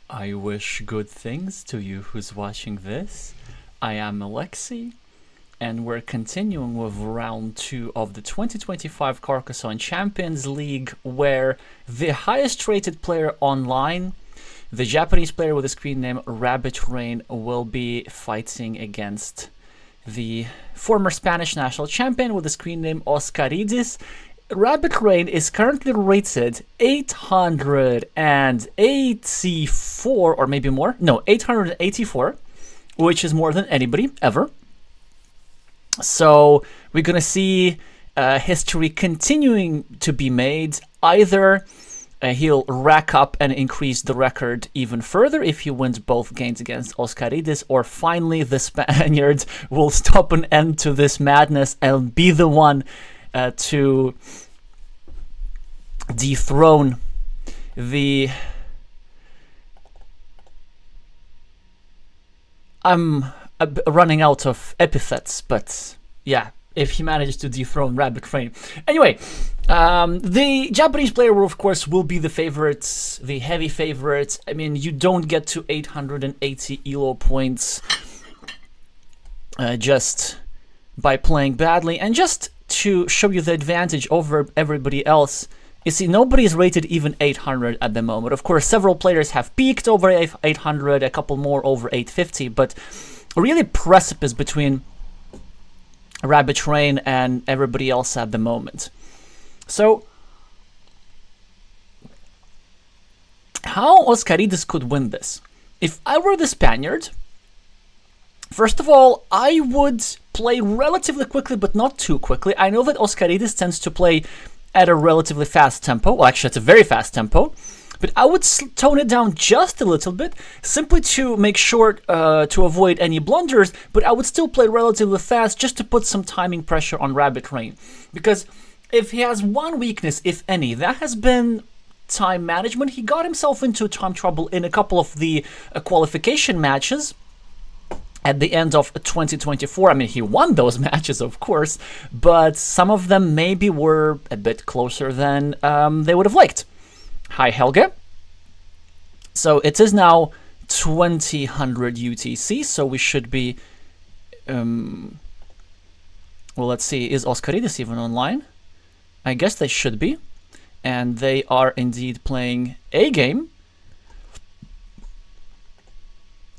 I wish good things to you who's watching this. I am Alexey, and we're continuing with round 2 of the 2025 Carcassonne Champions League, where the highest rated player online, the Japanese player with the screen name RabbitRain, will be fighting against the former Spanish national champion with the screen name oscaridis. RabbitRain is currently rated 884, or maybe more. No, 884, which is more than anybody ever. So we're gonna see history continuing to be made. Either he'll rack up and increase the record even further if he wins both games against oscaridis, or finally the Spaniard will stop an end to this madness and be the one to dethrone the... I'm running out of epithets, but yeah, if he manages to dethrone RabbitRain. Anyway, the Japanese player, of course, will be the favorites, the heavy favorites. I mean, you don't get to 880 ELO points just by playing badly. And just to show you the advantage over everybody else, you see, nobody is rated even 800 at the moment. Of course, several players have peaked over 800, a couple more over 850, but really precipice between RabbitRain and everybody else at the moment. So, how oscaridis could win this? If I were the Spaniard, first of all, I would play relatively quickly, but not too quickly. I know that oscaridis tends to play at a relatively fast tempo. Well, actually, it's a very fast tempo. But I would tone it down just a little bit, simply to make sure to avoid any blunders, but I would still play relatively fast just to put some timing pressure on RabbitRain. Because if he has one weakness, if any, that has been time management. He got himself into time trouble in a couple of the qualification matches at the end of 2024. I mean, he won those matches, of course, but some of them maybe were a bit closer than they would have liked. Hi, Helge. So it is now 2000 UTC, so we should be... well, let's see, is oscaridis even online? I guess they should be. And they are indeed playing a game,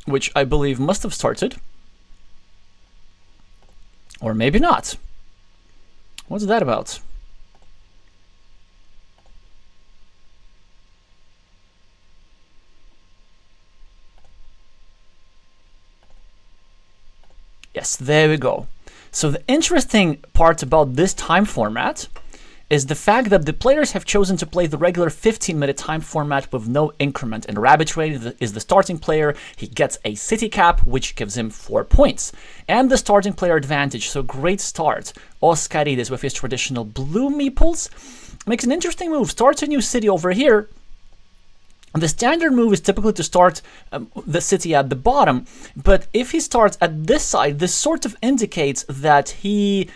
which I believe must have started. Or maybe not. What's that about? Yes, there we go. So the interesting part about this time format is the fact that the players have chosen to play the regular 15-minute time format with no increment. And RabbitRain is the starting player. He gets a city cap, which gives him 4 points. And the starting player advantage, so great start. oscaridis, with his traditional blue meeples, makes an interesting move. Starts a new city over here. The standard move is typically to start the city at the bottom, but if he starts at this side, this sort of indicates that he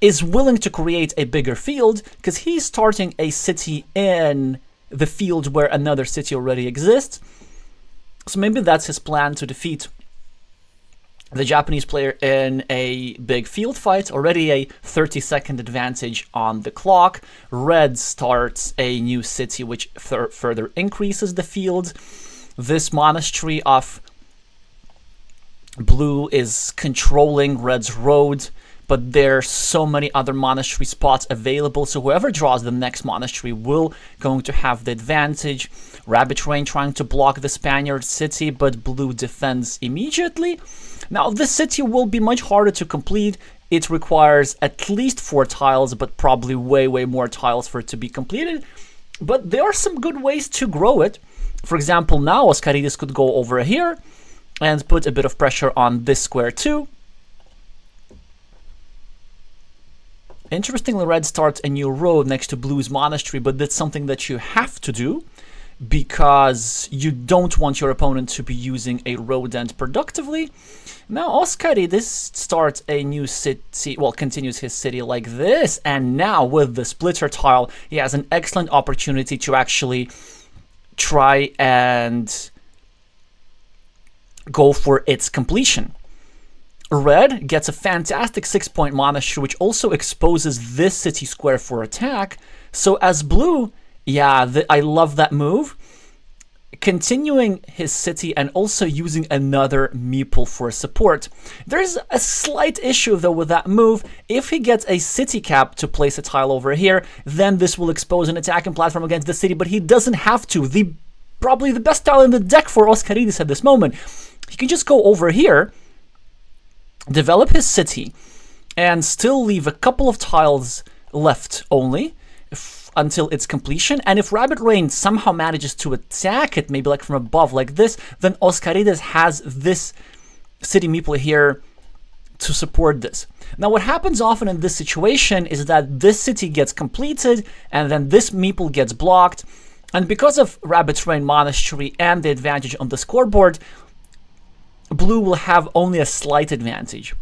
is willing to create a bigger field, because he's starting a city in the field where another city already exists. So maybe that's his plan, to defeat the Japanese player in a big field fight. Already a 30-second advantage on the clock. Red starts a new city, which further increases the field. This monastery of blue is controlling red's road, but there's so many other monastery spots available, so whoever draws the next monastery will going to have the advantage. RabbitRain trying to block the Spaniard city, but blue defends immediately. Now, this city will be much harder to complete. It requires at least 4 tiles, but probably way, way more tiles for it to be completed. But there are some good ways to grow it. For example, now oscaridis could go over here and put a bit of pressure on this square too. Interestingly, red starts a new road next to blue's monastery, but that's something that you have to do because you don't want your opponent to be using a road end productively. Now oscaridis starts a new city, well, continues his city like this, and now with the splitter tile, he has an excellent opportunity to actually try and go for its completion. Red gets a fantastic 6-point monastery, which also exposes this city square for attack. So as blue, yeah, I love that move. Continuing his city and also using another meeple for support. There's a slight issue though with that move. If he gets a city cap to place a tile over here, then this will expose an attacking platform against the city, but he doesn't have to. Probably the best tile in the deck for Oscaridis at this moment. He can just go over here, develop his city, and still leave a couple of tiles left only until its completion. And if RabbitRain somehow manages to attack it, maybe like from above like this, then Oscaridis has this city meeple here to support this. Now what happens often in this situation is that this city gets completed and then this meeple gets blocked, and because of RabbitRain Monastery and the advantage on the scoreboard, blue will have only a slight advantage.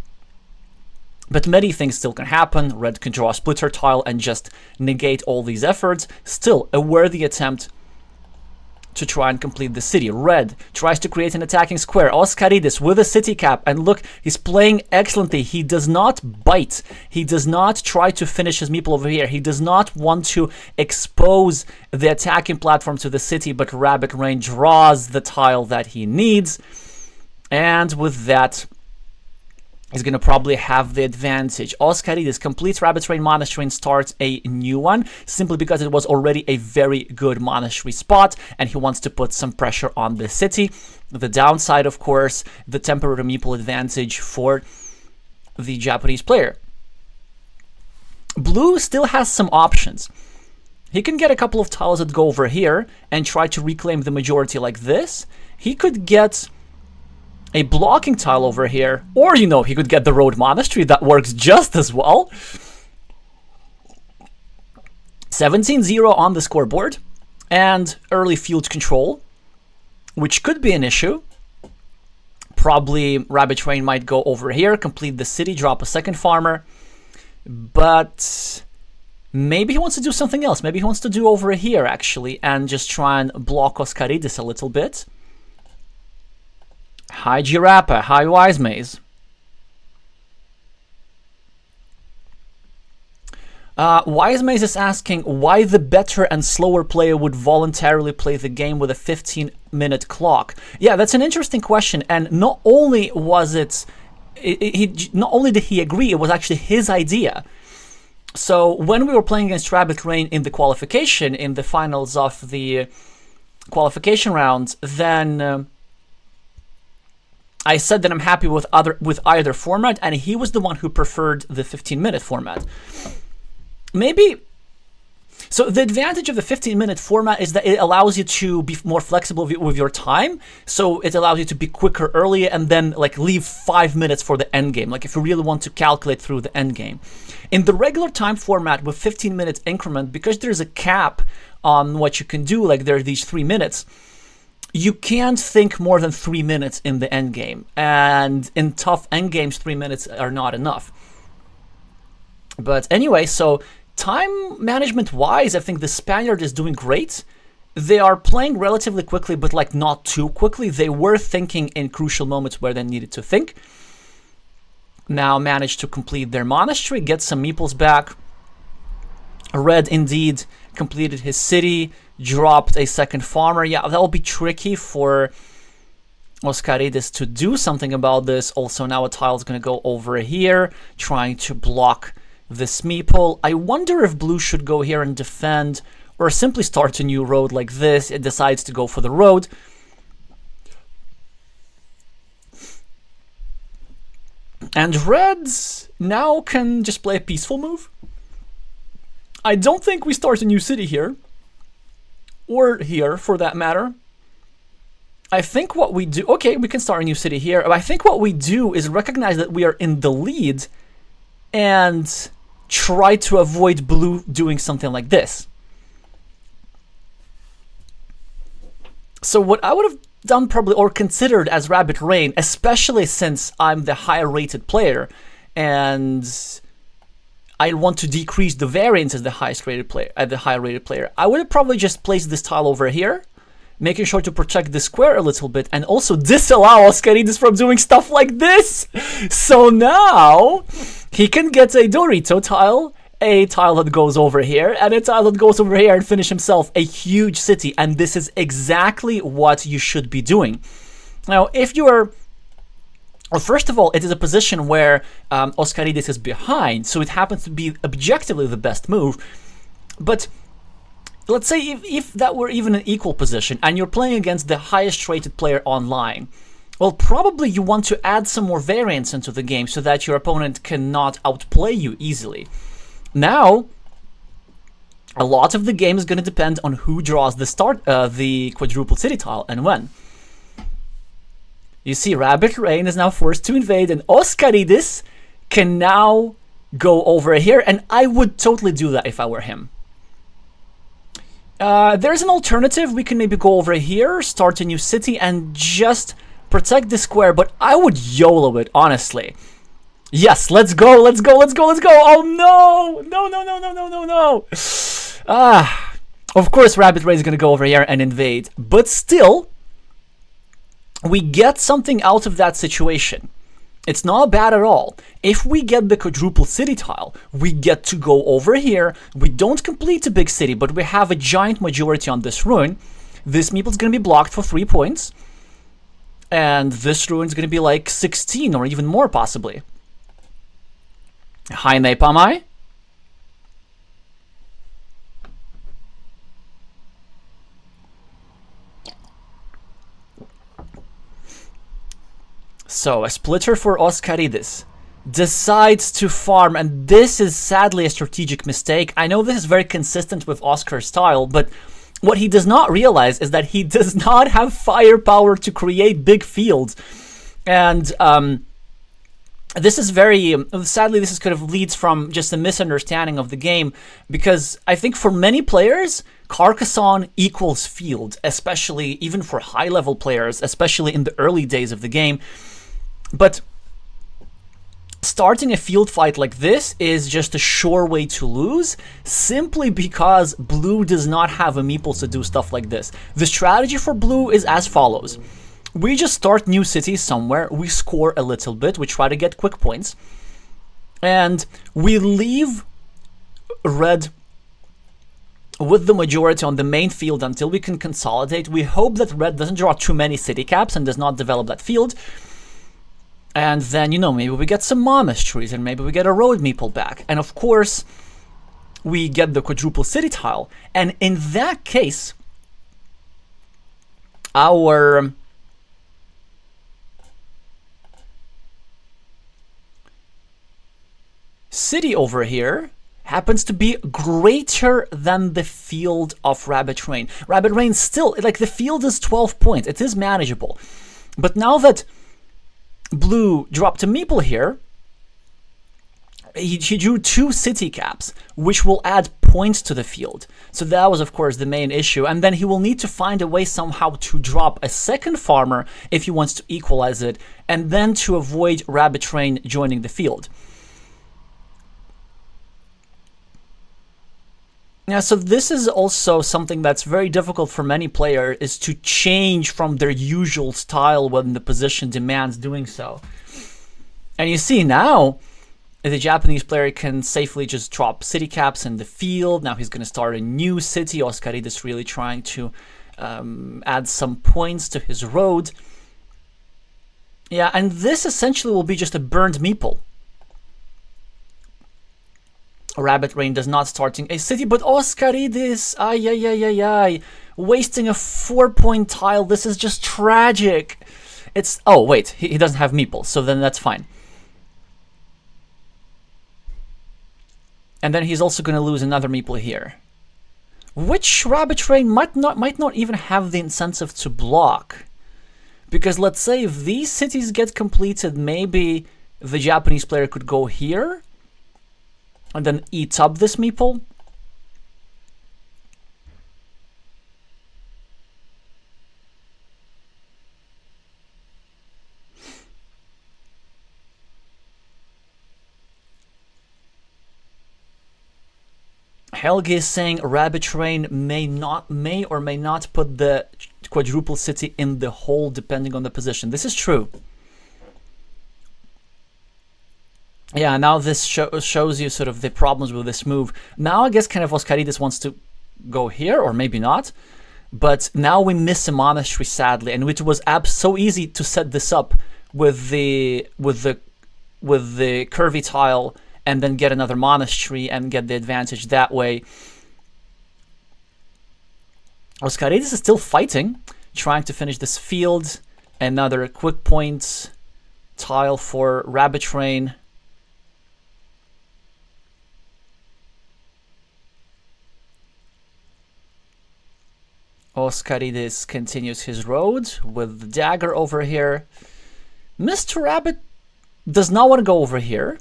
But many things still can happen. Red can draw a splitter tile and just negate all these efforts. Still, a worthy attempt to try and complete the city. Red tries to create an attacking square. Oscaridis with a city cap. And look, he's playing excellently. He does not bite. He does not try to finish his meeple over here. He does not want to expose the attacking platform to the city, but RabbitRain draws the tile that he needs. And with that, he's going to probably have the advantage. Oscaridis completes RabbitRain Monastery and starts a new one, simply because it was already a very good monastery spot, and he wants to put some pressure on the city. The downside, of course, the temporary meeple advantage for the Japanese player. Blue still has some options. He can get a couple of tiles that go over here and try to reclaim the majority like this. He could get a blocking tile over here, or, you know, he could get the road monastery. That works just as well. 17-0 on the scoreboard, and early field control, which could be an issue. Probably RabbitRain might go over here, complete the city, drop a second farmer, but maybe he wants to do something else. Maybe he wants to do over here, actually, and just try and block Oscaridis a little bit. Hi Girappa, hi Wise Maze. Wise Maze is asking why the better and slower player would voluntarily play the game with a 15-minute clock. Yeah, that's an interesting question, and not only was not only did he agree, it was actually his idea. So when we were playing against RabbitRain in the qualification, in the finals of the qualification round, then I said that I'm happy with either format, and he was the one who preferred the 15-minute format. Maybe. So the advantage of the 15-minute format is that it allows you to be more flexible with your time. So it allows you to be quicker early and then like leave 5 minutes for the end game. Like if you really want to calculate through the end game. In the regular time format with 15-minute increment, because there's a cap on what you can do, like there are these 3 minutes, you can't think more than 3 minutes in the end game. And in tough end games, 3 minutes are not enough. But anyway, so time management wise, I think the Spaniard is doing great. They are playing relatively quickly, but like not too quickly. They were thinking in crucial moments where they needed to think. Now managed to complete their monastery, get some meeples back. Red indeed completed his city, dropped a second farmer. Yeah, that'll be tricky for Oscaridis to do something about this. Also, now a tile is going to go over here, trying to block this meeple. I wonder if blue should go here and defend, or simply start a new road like this. It decides to go for the road. And reds now can just play a peaceful move. I don't think we start a new city here, or here for that matter. I think what we do, okay, we can start a new city here. I think what we do is recognize that we are in the lead and try to avoid blue doing something like this. So what I would have done probably, or considered as RabbitRain, especially since I'm the higher rated player and I want to decrease the variance as the highest rated player, the higher rated player, I would have probably just placed this tile over here making sure to protect the square a little bit and also disallow Oscaridis from doing stuff like this. So now he can get a Dorito tile, a tile that goes over here, and a tile that goes over here, and finish himself a huge city. And this is exactly what you should be doing. Now, if you are... Well, first of all, it is a position where Oscaridis is behind, so it happens to be objectively the best move. But let's say if that were even an equal position, and you're playing against the highest rated player online, well, probably you want to add some more variance into the game so that your opponent cannot outplay you easily. Now, a lot of the game is going to depend on who draws the quadruple city tile and when. You see, RabbitRain is now forced to invade, and Oscaridis can now go over here, and I would totally do that if I were him. There's an alternative. We can maybe go over here, start a new city, and just protect the square, but I would YOLO it, honestly. Yes, let's go, let's go, let's go, let's go! Oh no! No, no, no, no, no, no, no! Of course RabbitRain is gonna go over here and invade, but still, we get something out of that situation. It's not bad at all. If we get the quadruple city tile, we get to go over here. We don't complete a big city, but we have a giant majority on this ruin. This meeple is going to be blocked for 3 points. And this ruin is going to be like 16 or even more, possibly. Hi, Napamai. So, a splitter for Oscaridis decides to farm, and this is sadly a strategic mistake. I know this is very consistent with Oscar's style, but what he does not realize is that he does not have firepower to create big fields. And this is very... sadly, this is kind of leads from just a misunderstanding of the game, because I think for many players, Carcassonne equals field, especially even for high-level players, especially in the early days of the game. But starting a field fight like this is just a sure way to lose, simply because blue does not have a meeples to do stuff like this. The strategy for blue is as follows. We just start new cities somewhere, we score a little bit, we try to get quick points, and we leave red with the majority on the main field until we can consolidate. We hope that red doesn't draw too many city caps and does not develop that field. And then, you know, maybe we get some monasteries, and maybe we get a road meeple back. And of course, we get the quadruple city tile. And in that case, our city over here happens to be greater than the field of RabbitRain. RabbitRain still, like, the field is 12 points. It is manageable. But now that blue dropped a meeple here, he drew 2 city caps, which will add points to the field. So that was, of course, the main issue. And then he will need to find a way somehow to drop a second farmer if he wants to equalize it, and then to avoid RabbitRain joining the field. Yeah, so this is also something that's very difficult for many players, is to change from their usual style when the position demands doing so. And you see now, the Japanese player can safely just drop city caps in the field. Now he's going to start a new city. Oscaridis really trying to add some points to his road. Yeah, and this essentially will be just a burned meeple. RabbitRain does not starting a city, but Oscaridis, wasting a 4-point tile. This is just tragic. It's, oh wait, he doesn't have meeples, so then that's fine. And then he's also going to lose another meeple here, which RabbitRain might not even have the incentive to block, because let's say if these cities get completed, maybe the Japanese player could go here and then eats up this meeple. Helgi is saying RabbitRain may or may not put the quadruple city in the hole, depending on the position. This is true. Yeah, now this shows you sort of the problems with this move. Now I guess kind of Oscaridis wants to go here, or maybe not. But now we miss a monastery, sadly, and it was so easy to set this up with the curvy tile and then get another monastery and get the advantage that way. Oscaridis is still fighting, trying to finish this field. Another quick point tile for RabbitRain. Oscaridis continues his road with the dagger over here. Mr. Rabbit does not want to go over here.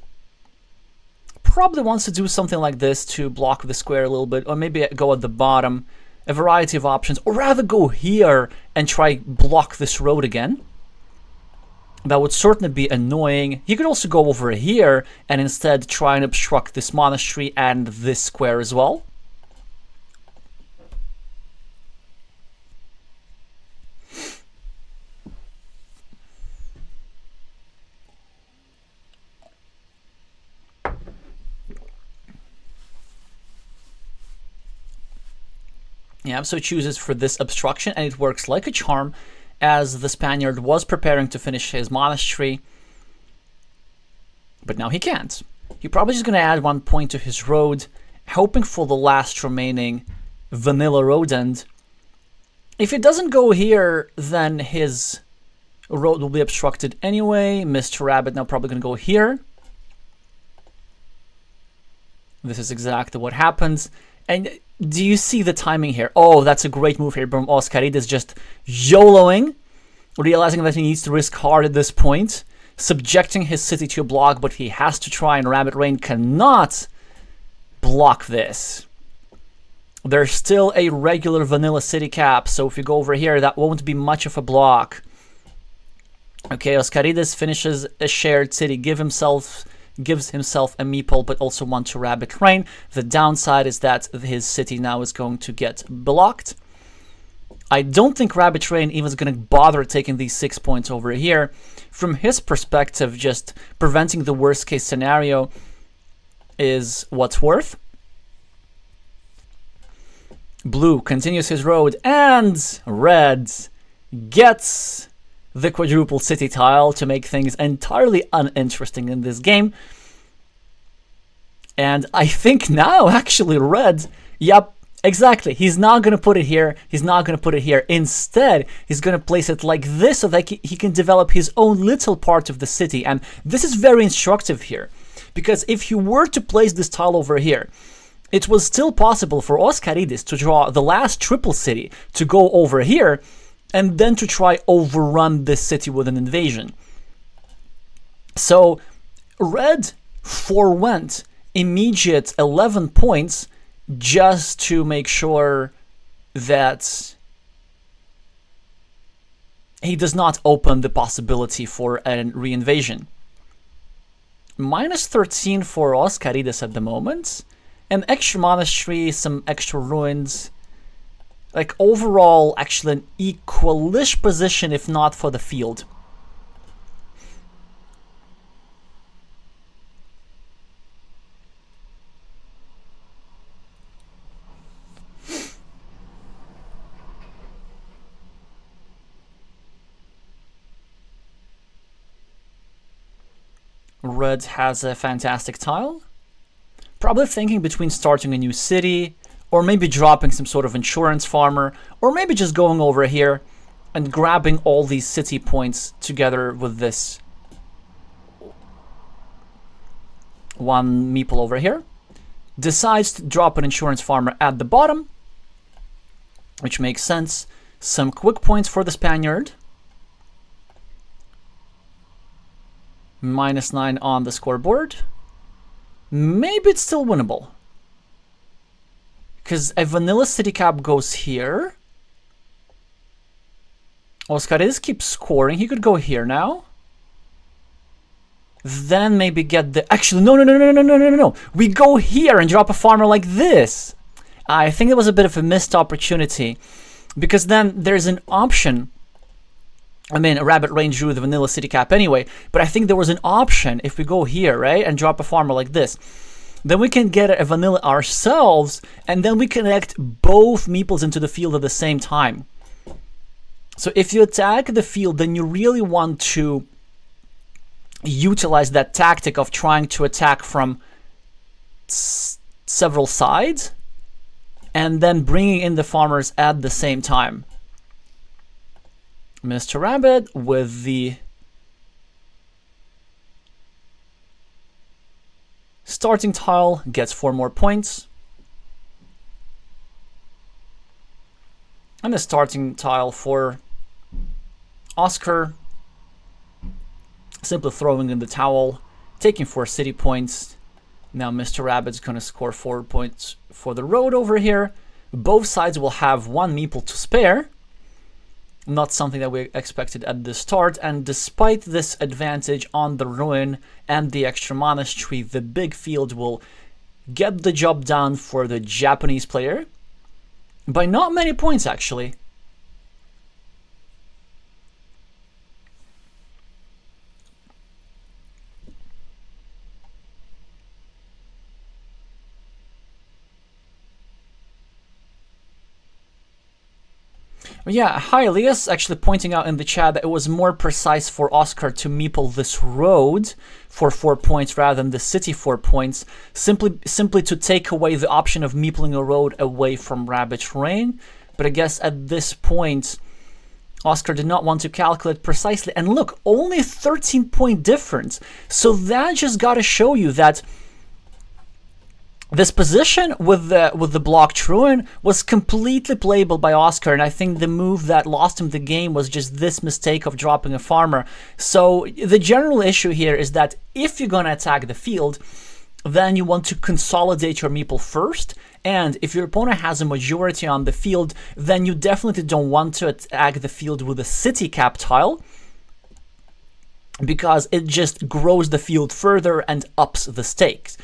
Probably wants to do something like this to block the square a little bit, or maybe go at the bottom. A variety of options, or rather go here and try block this road again. That would certainly be annoying. He could also go over here and instead try and obstruct this monastery and this square as well. Yeah, so chooses for this obstruction, and it works like a charm, as the Spaniard was preparing to finish his monastery. But now he can't. He's probably just going to add 1 point to his road, hoping for the last remaining vanilla road end. If it doesn't go here, then his road will be obstructed anyway. Mr. Rabbit now probably going to go here. This is exactly what happens. And do you see the timing here? Oh, that's a great move here from Oscaridis, just YOLOing, realizing that he needs to risk hard at this point, subjecting his city to a block, but he has to try, and RabbitRain cannot block this. There's still a regular vanilla city cap, so if you go over here, that won't be much of a block. Okay, Oscaridis finishes a shared city, gives himself a meeple, but also one to RabbitRain. The downside is that his city now is going to get blocked. I don't think RabbitRain even is going to bother taking these 6 points over here. From his perspective, just preventing the worst case scenario is what's worth. Blue continues his road, and red gets the quadruple city tile to make things entirely uninteresting in this game. And I think now, actually, red, yep, exactly, he's not going to put it here, he's not going to put it here. Instead, he's going to place it like this so that he can develop his own little part of the city. And this is very instructive here, because if he were to place this tile over here, it was still possible for Oscaridis to draw the last triple city to go over here, and then to try overrun this city with an invasion. So red forewent immediate 11 points just to make sure that he does not open the possibility for a reinvasion. Minus 13 for Oscaridis at the moment. An extra monastery, some extra ruins. Like, overall, actually an equalish position, if not for the field. Red has a fantastic tile. Probably thinking between starting a new city, or maybe dropping some sort of insurance farmer, or maybe just going over here and grabbing all these city points together with this one meeple over here. Decides to drop an insurance farmer at the bottom, which makes sense. Some quick points for the Spaniard. -9 on the scoreboard. Maybe it's still winnable, because a vanilla city cap goes here. Oscaridis keeps scoring. He could go here now. Then maybe get the... Actually, no. We go here and drop a farmer like this. I think it was a bit of a missed opportunity. Because then there's an option. I mean, RabbitRain drew the vanilla city cap anyway, but I think there was an option if we go here, right, and drop a farmer like this. Then we can get a vanilla ourselves, and then we connect both meeples into the field at the same time. So if you attack the field, then you really want to utilize that tactic of trying to attack from several sides, and then bringing in the farmers at the same time. Mr. Rabbit with the starting tile gets 4 more points. And the starting tile for Oscar, simply throwing in the towel, taking 4 city points. Now Mr. Rabbit's going to score 4 points for the road over here. Both sides will have 1 meeple to spare. Not something that we expected at the start, and despite this advantage on the ruin and the extra monastery, the big field will get the job done for the Japanese player by not many points, actually. Yeah, hi Elias, actually pointing out in the chat that it was more precise for Oscar to meeple this road for 4 points rather than the city 4 points, simply to take away the option of meepling a road away from RabbitRain. But I guess at this point, Oscar did not want to calculate precisely. And look, only 13-point difference. So that just got to show you that this position with the blocked ruin was completely playable by Oscar, and I think the move that lost him the game was just this mistake of dropping a farmer. So the general issue here is that if you're going to attack the field, then you want to consolidate your meeple first, and if your opponent has a majority on the field, then you definitely don't want to attack the field with a city cap tile, because it just grows the field further and ups the stakes.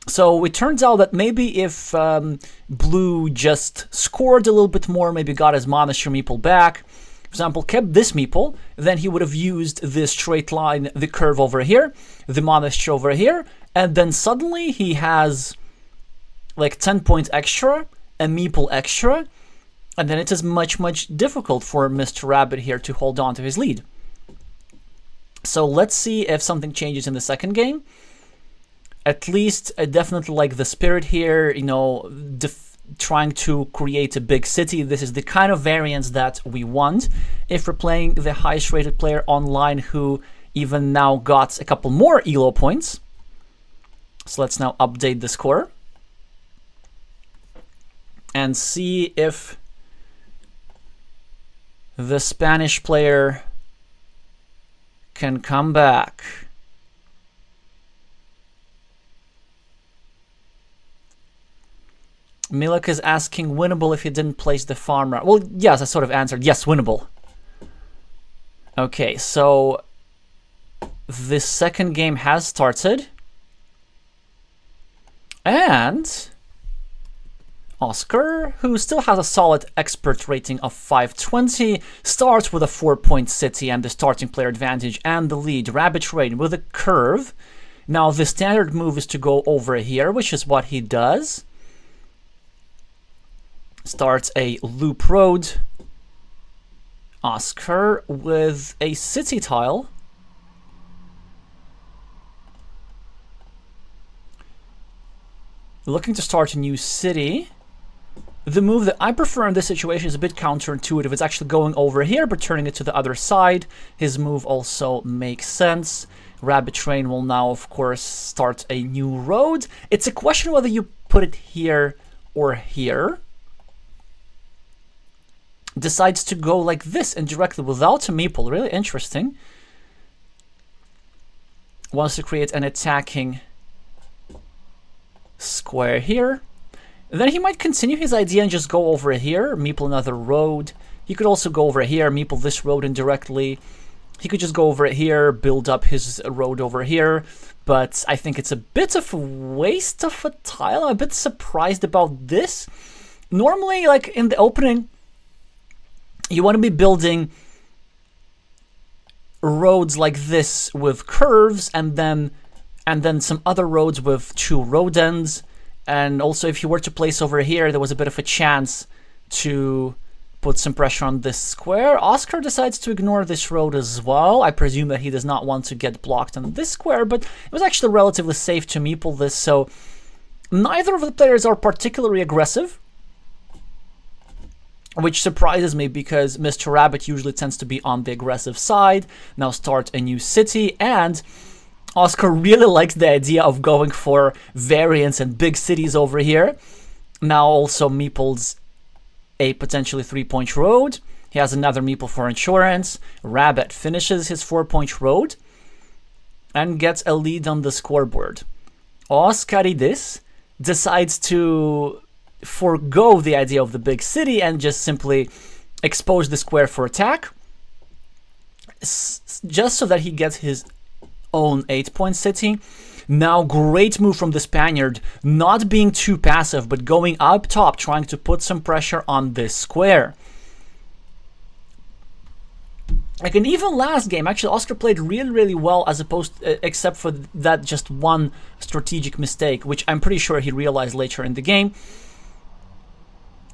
So it turns out that maybe if Blue just scored a little bit more, maybe got his monastery meeple back, for example, kept this meeple, then he would have used this straight line, the curve over here, the monastery over here, and then suddenly he has like 10 points extra, a meeple extra, and then it is much, much difficult for Mr. Rabbit here to hold on to his lead. So let's see if something changes in the second game. At least definitely like the spirit here, you know, trying to create a big city. This is the kind of variance that we want if we're playing the highest rated player online, who even now got a couple more ELO points. So let's now update the score and see if the Spanish player can come back. Milak is asking, winnable if you didn't place the farmer. Well, yes, I sort of answered, yes, winnable. Okay, so the second game has started. And Oscar, who still has a solid expert rating of 520, starts with a 4-point city and the starting player advantage and the lead. RabbitRain with a curve. Now, the standard move is to go over here, which is what he does. Starts a loop road. Oscar with a city tile. Looking to start a new city. The move that I prefer in this situation is a bit counterintuitive. It's actually going over here, but turning it to the other side. His move also makes sense. RabbitRain will now, of course, start a new road. It's a question whether you put it here or here. Decides to go like this indirectly without a meeple. Really interesting. Wants to create an attacking square here. Then he might continue his idea and just go over here, meeple another road. He could also go over here, meeple this road indirectly. He could just go over here, build up his road over here. But I think it's a bit of a waste of a tile. I'm a bit surprised about this. Normally, like in the opening, you want to be building roads like this with curves, and then some other roads with 2 road ends. And also, if you were to place over here, there was a bit of a chance to put some pressure on this square. Oscar decides to ignore this road as well. I presume that he does not want to get blocked on this square, but it was actually relatively safe to meeple this, so neither of the players are particularly aggressive, which surprises me because Mr. Rabbit usually tends to be on the aggressive side. Now start a new city, and Oscar really likes the idea of going for variants and big cities over here. Now also meeples a potentially 3-point road. He has another meeple for insurance. Rabbit finishes his 4-point road and gets a lead on the scoreboard. Oscaridis decides to forego the idea of the big city and just simply expose the square for attack, just so that he gets his own 8-point city. Now, great move from the Spaniard, not being too passive, but going up top, trying to put some pressure on this square. Like, and even last game, actually, Oscar played really, really well, as opposed, except for that just one strategic mistake, which I'm pretty sure he realized later in the game.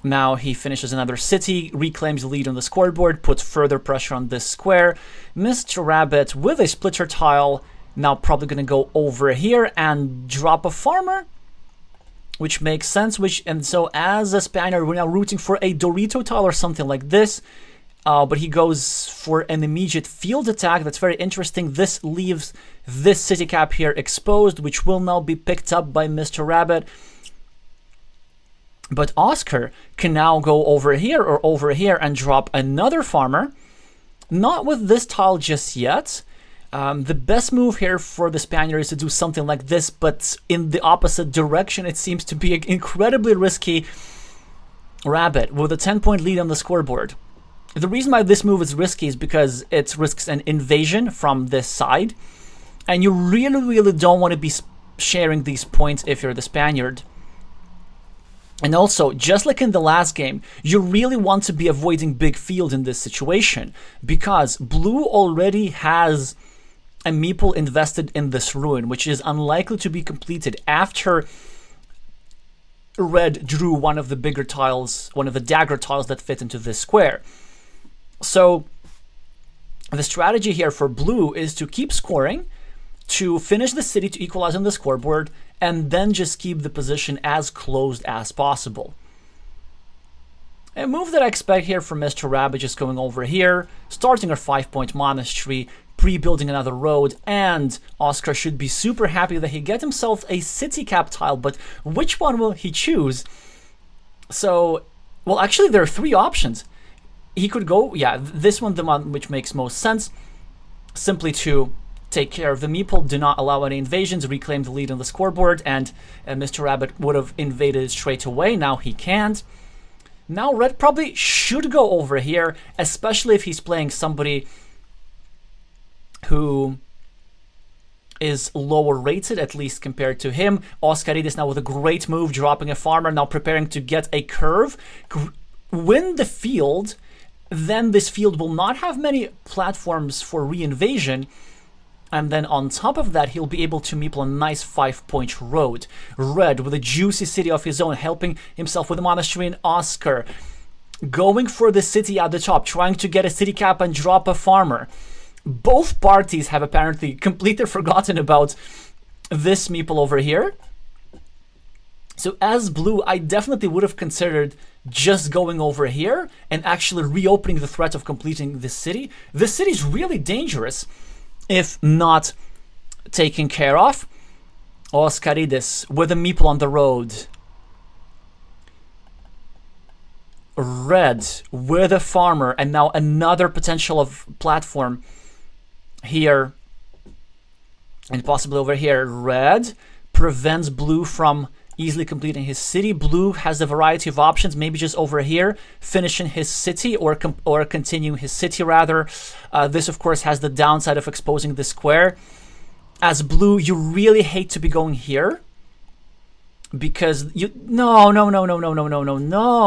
Now he finishes another city, reclaims the lead on the scoreboard, puts further pressure on this square. Mr. Rabbit with a splitter tile, now probably going to go over here and drop a farmer, which makes sense. And so as a Spaniard, we're now rooting for a Dorito tile or something like this. But he goes for an immediate field attack. That's very interesting. This leaves this city cap here exposed, which will now be picked up by Mr. Rabbit. But Oscar can now go over here or over here and drop another farmer. Not with this tile just yet. The best move here for the Spaniard is to do something like this, but in the opposite direction. It seems to be an incredibly risky. Rabbit with a 10-point lead on the scoreboard. The reason why this move is risky is because it risks an invasion from this side. And you really, really don't want to be sharing these points if you're the Spaniard. And also, just like in the last game, you really want to be avoiding big field in this situation, because blue already has a meeple invested in this ruin, which is unlikely to be completed after red drew one of the bigger tiles, one of the dagger tiles that fit into this square. So the strategy here for blue is to keep scoring, to finish the city, to equalize on the scoreboard, and then just keep the position as closed as possible. A move that I expect here from Mr. Rabbit, just going over here, starting a 5-point monastery, pre-building another road, and Oscar should be super happy that he get himself a city cap tile, but which one will he choose? So, well, actually there are 3 options. He could go, yeah, this one, the one which makes most sense, simply to take care of the meeple, do not allow any invasions, reclaim the lead on the scoreboard, and Mr. Rabbit would have invaded straight away. Now he can't. Now red probably should go over here, especially if he's playing somebody who is lower rated, at least compared to him. Oscaridis now with a great move, dropping a farmer, now preparing to get a curve, win the field. Then this field will not have many platforms for re-invasion. And then on top of that, he'll be able to meeple a nice 5-point road. Red with a juicy city of his own, helping himself with a monastery, and Oscar going for the city at the top, trying to get a city cap and drop a farmer. Both parties have apparently completely forgotten about this meeple over here. So as blue, I definitely would have considered just going over here and actually reopening the threat of completing this city. This city is really dangerous if not taken care of. Oscaridis with a meeple on the road. Red with a farmer, and now another potential of platform here and possibly over here. Red prevents blue from easily completing his city. Blue has a variety of options, maybe just over here finishing his city, or continuing his city rather. This of course has the downside of exposing the square. As blue, you really hate to be going here, because you no,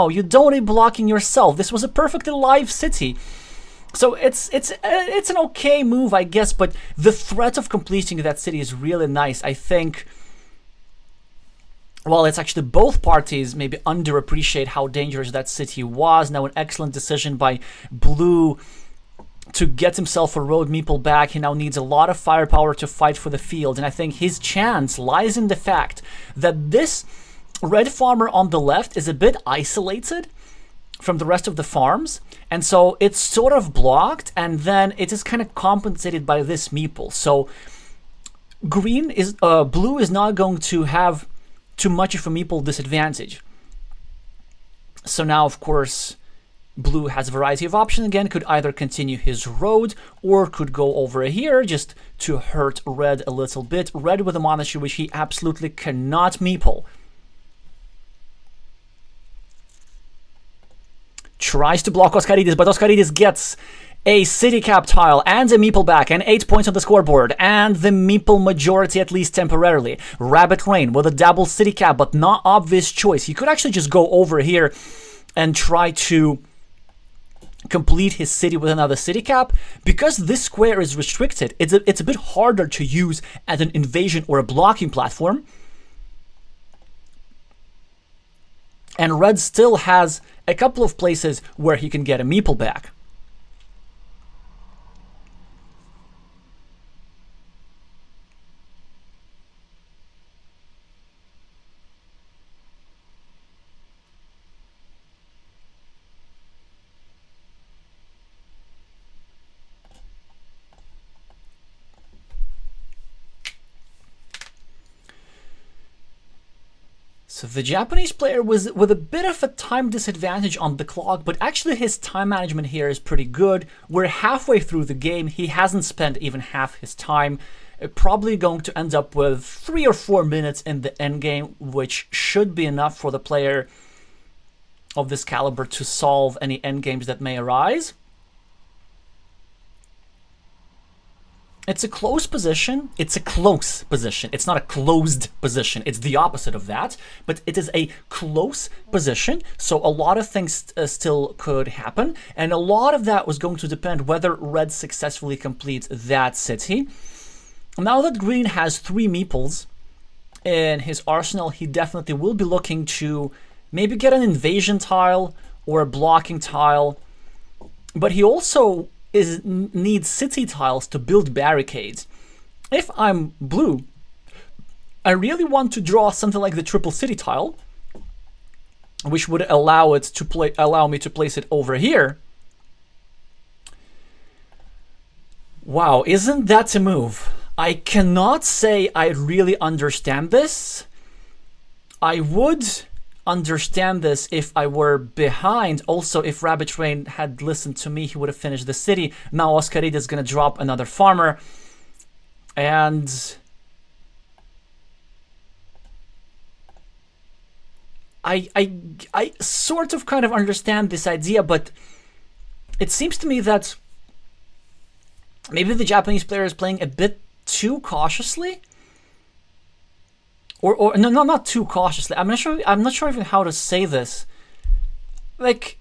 you don't be blocking yourself. This was a perfectly live city. So it's an okay move, I guess, but the threat of completing that city is really nice. I think, well, it's actually both parties maybe underappreciate how dangerous that city was. Now an excellent decision by Blue to get himself a road meeple back. He now needs a lot of firepower to fight for the field, and I think his chance lies in the fact that this red farmer on the left is a bit isolated from the rest of the farms, and so it's sort of blocked, and then it is kind of compensated by this meeple. So Blue is not going to have too much of a meeple disadvantage. So now, of course, Blue has a variety of options again, could either continue his road or could go over here just to hurt Red a little bit. Red with a monastery, which he absolutely cannot meeple. Tries to block Oscaridis, but Oscaridis gets a city cap tile and a meeple back and 8 points on the scoreboard and the meeple majority, at least temporarily. RabbitRain with a double city cap, but not obvious choice. He could actually just go over here and try to complete his city with another city cap. Because this square is restricted, it's a bit harder to use as an invasion or a blocking platform. And Red still has a couple of places where he can get a meeple back. So the Japanese player was with a bit of a time disadvantage on the clock, but actually his time management here is pretty good. We're halfway through the game. He hasn't spent even half his time. Probably going to end up with 3 or 4 minutes in the end game, which should be enough for the player of this caliber to solve any end games that may arise. It's a close position. It's a close position. It's not a closed position. It's the opposite of that. But it is a close position. So a lot of things still could happen. And a lot of that was going to depend whether Red successfully completes that city. Now that Green has 3 meeples in his arsenal, he definitely will be looking to maybe get an invasion tile or a blocking tile. But he also needs city tiles to build barricades. If I'm Blue, I really want to draw something like the triple city tile, which would allow me to place it over here. Wow, isn't that a move? I cannot say I really understand this. I would understand this if I were behind. Also, if RabbitRain had listened to me, he would have finished the city. Now Oscaridis is going to drop another farmer. And I sort of kind of understand this idea, but it seems to me that maybe the Japanese player is playing a bit too cautiously. Or no, not too cautiously. I'm not sure even how to say this. Like,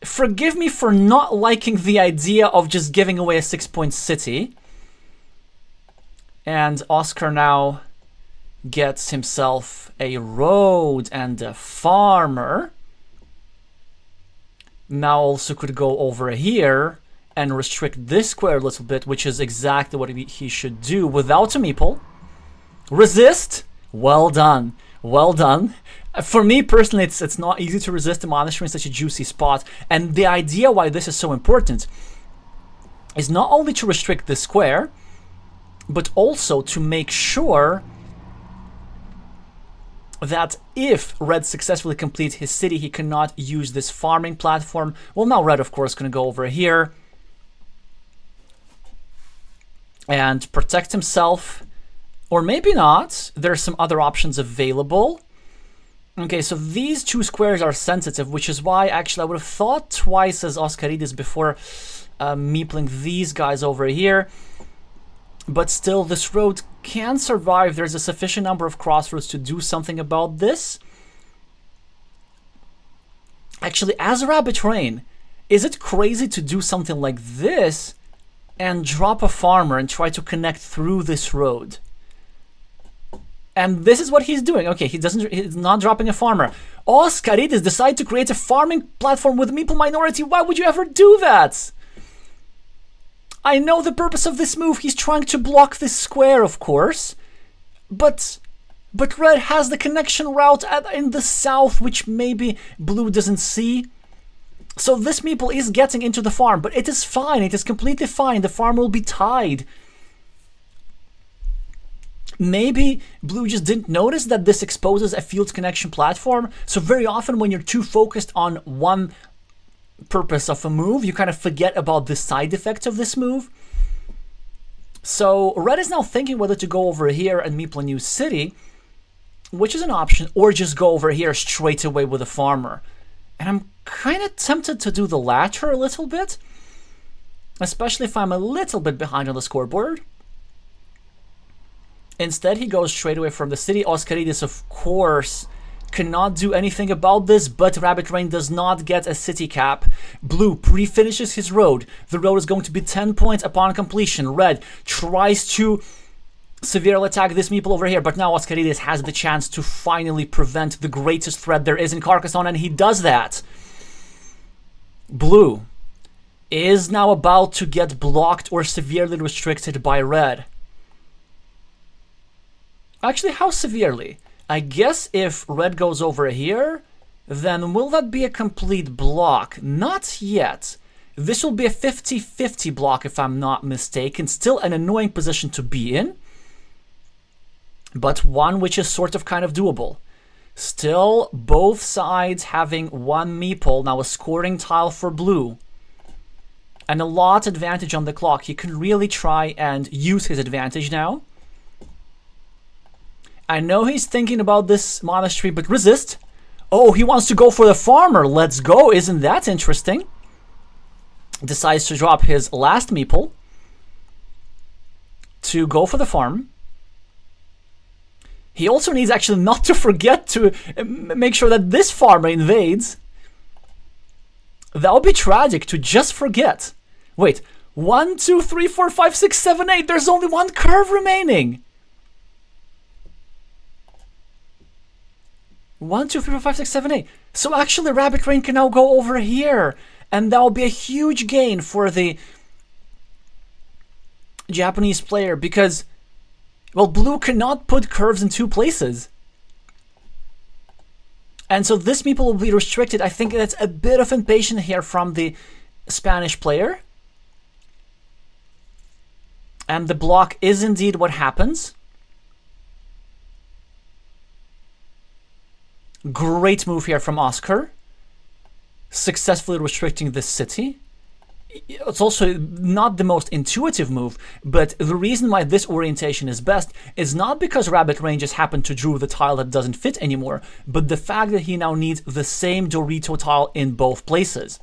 forgive me for not liking the idea of just giving away a 6-point city. And Oscar now gets himself a road and a farmer. Now also could go over here and restrict this square a little bit, which is exactly what he should do without a meeple. Resist. Well done. Well done. For me personally, it's not easy to resist a monastery in such a juicy spot. And the idea why this is so important is not only to restrict this square, but also to make sure that if Red successfully completes his city, he cannot use this farming platform. Well, now Red, of course, is going to go over here and protect himself. Or maybe not. There's some other options available. Okay, so these 2 squares are sensitive, which is why actually I would have thought twice as Oscaridis before meepling these guys over here. But still, this road can survive. There's a sufficient number of crossroads to do something about this. Actually, as RabbitRain, is it crazy to do something like this and drop a farmer and try to connect through this road? And this is what he's doing. Okay, he's not dropping a farmer. Oscaridis decide to create a farming platform with meeple minority. Why would you ever do that? I know the purpose of this move. He's trying to block this square, of course. But red has the connection route in the south, which maybe blue doesn't see. So this meeple is getting into the farm, but it is fine. It is completely fine. The farm will be tied. Maybe blue just didn't notice that this exposes a field connection platform. So very often when you're too focused on one purpose of a move, you kind of forget about the side effects of this move. So red is now thinking whether to go over here and meeple a new city, which is an option, or just go over here straight away with a farmer. And I'm kind of tempted to do the latter a little bit, especially if I'm a little bit behind on the scoreboard. Instead, he goes straight away from the city. Oscaridis, of course, cannot do anything about this, but RabbitRain does not get a city cap. Blue pre-finishes his road. The road is going to be 10 points upon completion. Red tries to severely attack this meeple over here, but now Oscaridis has the chance to finally prevent the greatest threat there is in Carcassonne, and he does that. Blue is now about to get blocked or severely restricted by red. Actually, how severely? I guess if red goes over here, then will that be a complete block? Not yet. This will be a 50-50 block if I'm not mistaken. Still an annoying position to be in, but one which is sort of kind of doable. Still, both sides having one meeple, now a scoring tile for blue. And a lot advantage on the clock. He can really try and use his advantage now. I know he's thinking about this monastery, but resist. Oh, he wants to go for the farmer. Let's go. Isn't that interesting? Decides to drop his last meeple to go for the farm. He also needs actually not to forget to make sure that this farmer invades. That would be tragic to just forget. Wait, 1, 2, 3, 4, 5, 6, 7, 8. There's only one curve remaining. 1, 2, 3, 4, 5, 6, 7, 8. So actually RabbitRain can now go over here, and that will be a huge gain for the Japanese player because, well, blue cannot put curves in two places. And so this meeple will be restricted. I think that's a bit of impatience here from the Spanish player. And the block is indeed what happens. Great move here from Oscar, successfully restricting this city. It's also not the most intuitive move, but the reason why this orientation is best is not because RabbitRain just happened to draw the tile that doesn't fit anymore, but the fact that he now needs the same Dorito tile in both places.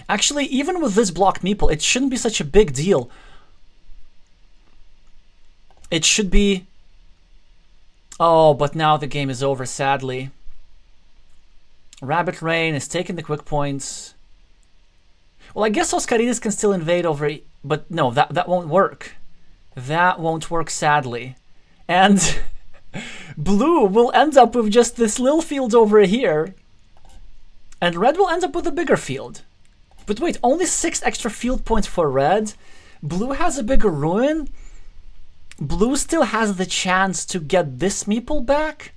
Actually, even with this blocked meeple, it shouldn't be such a big deal. It should be... Oh, but now the game is over, sadly. RabbitRain is taking the quick points. Well, I guess Oscaridis can still invade over... But no, that won't work. That won't work, sadly. And blue will end up with just this little field over here. And red will end up with a bigger field. But wait, only 6 extra field points for red? Blue has a bigger ruin? Blue still has the chance to get this meeple back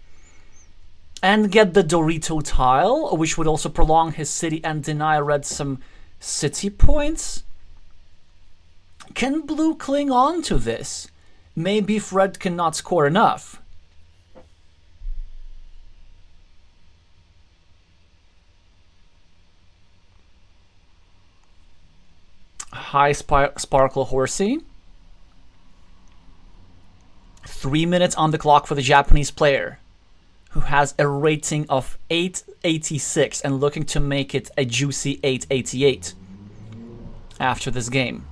and get the Dorito tile, which would also prolong his city and deny red some city points. Can blue cling on to this? Maybe if red cannot score enough. High Sparkle Horsey. 3 minutes on the clock for the Japanese player, who has a rating of 886 and looking to make it a juicy 888 after this game.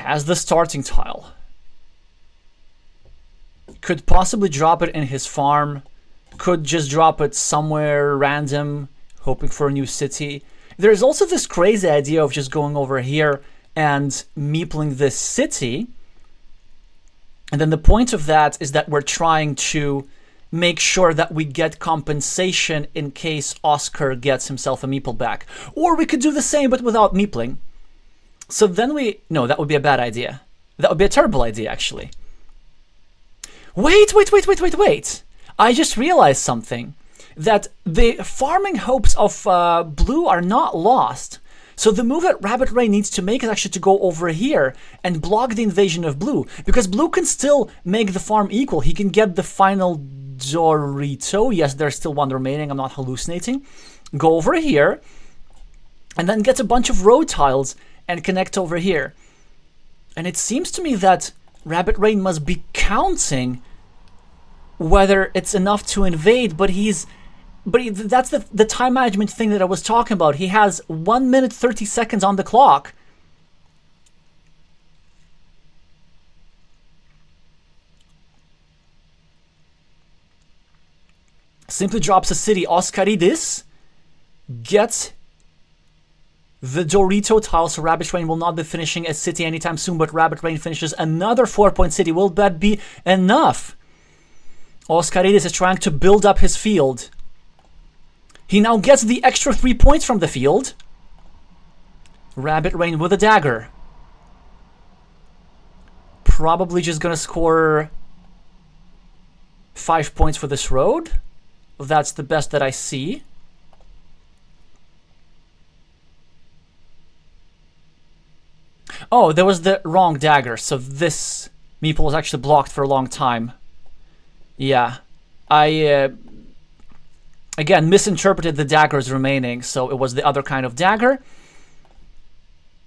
has the starting tile. Could possibly drop it in his farm. Could just drop it somewhere random, hoping for a new city. There's also this crazy idea of just going over here and meepling this city. And then the point of that is that we're trying to make sure that we get compensation in case Oscar gets himself a meeple back. Or we could do the same but without meepling. So then no, that would be a bad idea. That would be a terrible idea, actually. Wait. I just realized something. That the farming hopes of blue are not lost. So the move that RabbitRain needs to make is actually to go over here and block the invasion of blue. Because blue can still make the farm equal. He can get the final Dorito. Yes, there's still one remaining. I'm not hallucinating. Go over here. And then get a bunch of road tiles and connect over here. And it seems to me that RabbitRain must be counting whether it's enough to invade, but that's the time management thing that I was talking about. He has 1 minute 30 seconds on the clock. Simply drops a city. Oscaridis gets the Dorito tile, so RabbitRain will not be finishing a city anytime soon, but RabbitRain finishes another 4-point city. Will that be enough? Oscaridis is trying to build up his field. He now gets the extra 3 points from the field. RabbitRain with a dagger. Probably just gonna score 5 points for this road. That's the best that I see. Oh, there was the wrong dagger, so this meeple was actually blocked for a long time. Yeah, I again misinterpreted the daggers remaining, so it was the other kind of dagger.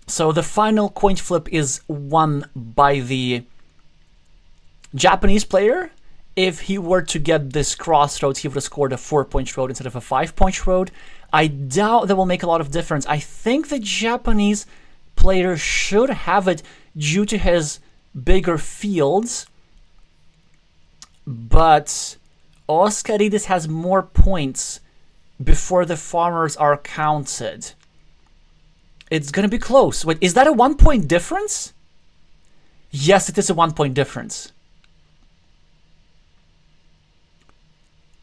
So the final coin flip is won by the Japanese player. If he were to get this crossroads, he would have scored a 4-point road instead of a 5-point road. I doubt that will make a lot of difference. I think the Japanese player should have it due to his bigger fields. But Oscaridis has more points before the farmers are counted. It's going to be close. Wait, is that a 1-point difference? Yes, it is a 1-point difference.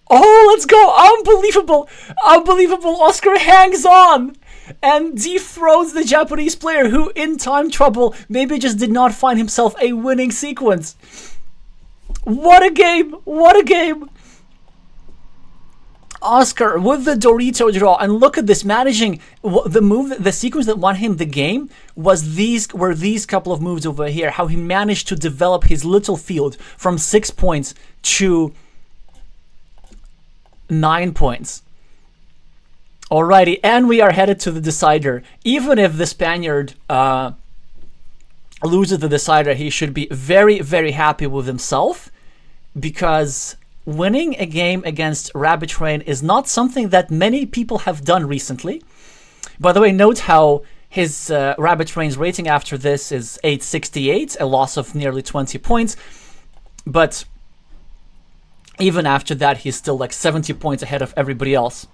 Oh, let's go! Unbelievable! Unbelievable! Oscar hangs on and dethrones the Japanese player who, in time trouble, maybe just did not find himself a winning sequence. What a game! What a game! Oscar with the Dorito draw, and look at this, managing the move, the sequence that won him the game was these couple of moves over here. How he managed to develop his little field from 6 points to 9 points. Alrighty, and we are headed to the decider. Even if the Spaniard loses the decider, he should be very, very happy with himself, because winning a game against RabbitRain is not something that many people have done recently. By the way, note how his RabbitRain's rating after this is 868, a loss of nearly 20 points. But even after that, he's still like 70 points ahead of everybody else.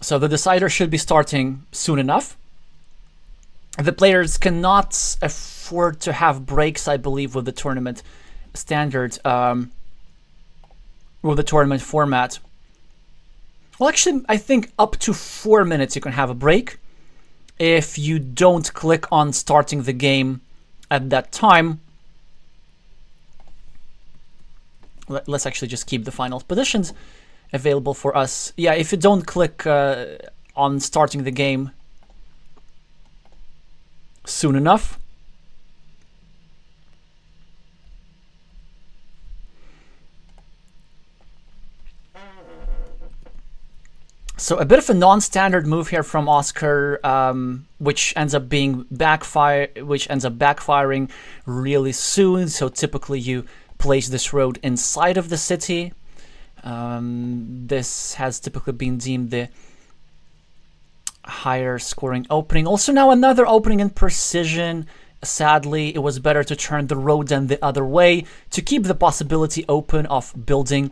So the decider should be starting soon enough. The players cannot afford to have breaks, I believe, with the tournament standard, with the tournament format. Well, actually, I think up to 4 minutes you can have a break if you don't click on starting the game at that time. Let's actually just keep the final positions available for us. Yeah, if you don't click on starting the game soon enough. So a bit of a non-standard move here from Oscar, which ends up backfiring really soon. So typically you place this road inside of the city. This has typically been deemed the higher scoring opening. Also now another opening in precision. Sadly, it was better to turn the road then the other way to keep the possibility open of building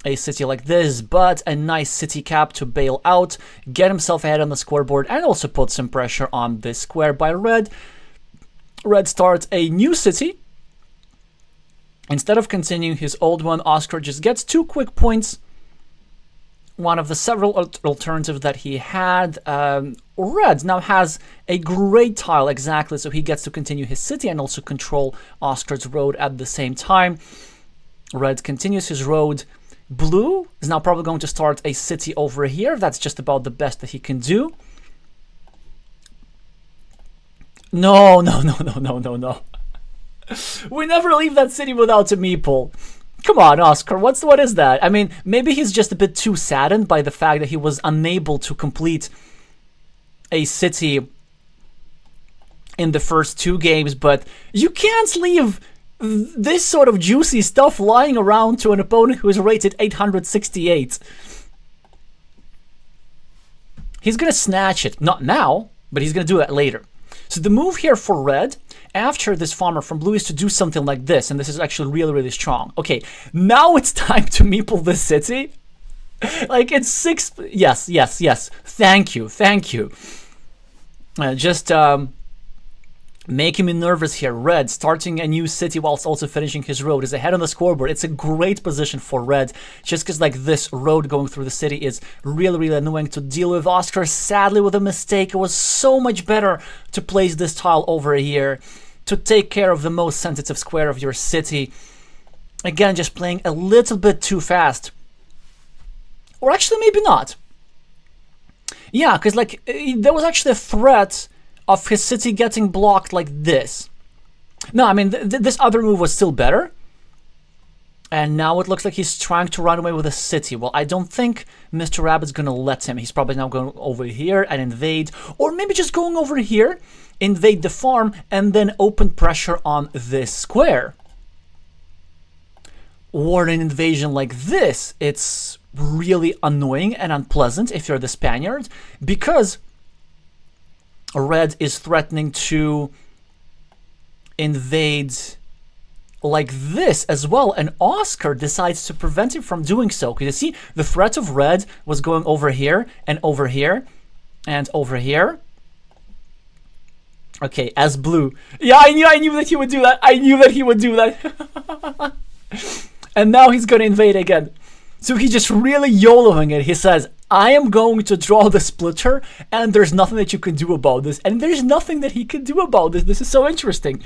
a city like this, but a nice city cap to bail out, get himself ahead on the scoreboard, and also put some pressure on this square by red. Red starts a new city. Instead of continuing his old one, Oscar just gets 2 quick points. One of the several alternatives that he had. Red now has a great tile, exactly, so he gets to continue his city and also control Oscar's road at the same time. Red continues his road. Blue is now probably going to start a city over here. That's just about the best that he can do. No. We never leave that city without a meeple. Come on, Oscar, what is that? I mean, maybe he's just a bit too saddened by the fact that he was unable to complete a city in the first 2 games, but you can't leave this sort of juicy stuff lying around to an opponent who is rated 868. He's going to snatch it. Not now, but he's going to do that later. So the move here for red, after this farmer from blue, is to do something like this, and this is actually really, really strong. Okay, now it's time to meeple this city. Like, it's 6... Yes. Thank you. Just making me nervous here. Red starting a new city whilst also finishing his road is ahead on the scoreboard. It's a great position for red, just because like this road going through the city is really, really annoying to deal with. Oscar, sadly, with a mistake. It was so much better to place this tile over here to take care of the most sensitive square of your city. Again, just playing a little bit too fast. Or actually, maybe not. Yeah, because like there was actually a threat of his city getting blocked like this. No, I mean, this other move was still better. And now it looks like he's trying to run away with a city. Well, I don't think Mr. Rabbit's going to let him. He's probably now going over here and invade. Or maybe just going over here, invade the farm, and then open pressure on this square. Or an invasion like this. It's really annoying and unpleasant if you're the Spaniard, because red is threatening to invade like this as well, and Oscar decides to prevent him from doing so. Because you see, the threat of red was going over here and over here and over here. Okay, as blue. Yeah, I knew that he would do that. I knew that he would do that. And now he's going to invade again. So he's just really YOLOing it. He says, I am going to draw the splitter, and there's nothing that you can do about this. And there's nothing that he can do about this. This is so interesting.